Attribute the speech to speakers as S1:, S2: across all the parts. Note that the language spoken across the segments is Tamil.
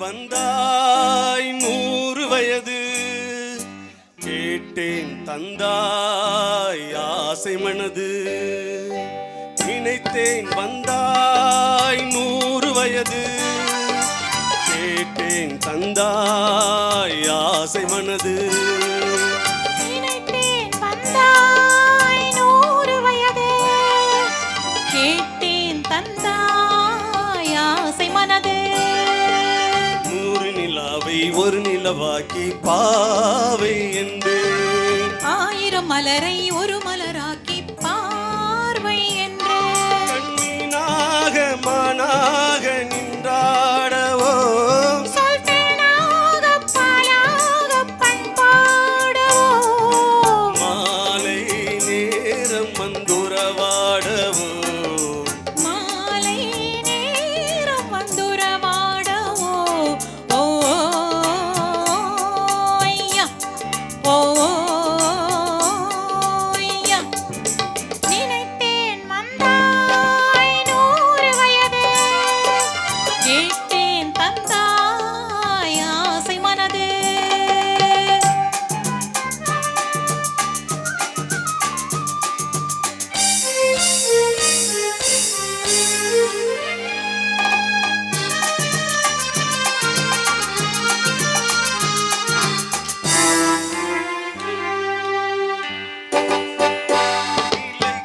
S1: வந்தாய் 100 வயது, கேட்டேன் தந்தாய் ஆசை மனது. நினைத்தேன் வந்தாய் 100 வயது, கேட்டேன் தந்தாய் ஆசை மனது.
S2: நினைத்தேன் வந்தாய் 100 வயது, கேட்டேன் தந்தாய் ஆசை மனது.
S1: 100 நிலாவை ஒரு நிலவாக்கி பாவை என்று,
S2: 1000 மலரை ஒரு மலராக்கி பார்வை என்று,
S1: கண்ணீனாக மானாக நின்றாடவோ,
S2: சொல்தேனாக பாலாக பண்பாடவோ,
S1: மாலை நேரம் வந்துறவாடவோ,
S2: மாலை நேரம் வந்துறவாடவோ. ஓ ஐயா, ஓ ஐயா. நினைத்தேன் வந்தாய் 100 வயது, கேட்டேன் தந்தாய் ஆசை மனது.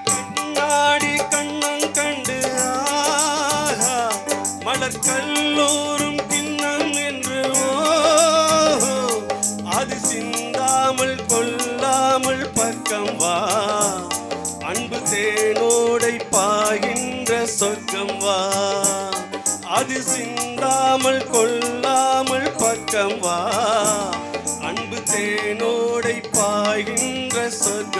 S1: கண்ணாடி கண்ணம் கண்டு ஆஹா, மலர் கல்லூரும் கிண்ணம் என்று ஓஹோ, அது சிந்தாமல் கொல்லாமல் பக்கம் வா, அன்பு தேனோடை பாய்கின்ற சொர்க்கம் வா, அது சிந்தாமல் கொல்லாமல் பக்கம் வா, அன்பு தேனோடை பாய்கின்ற சொர்க்கம்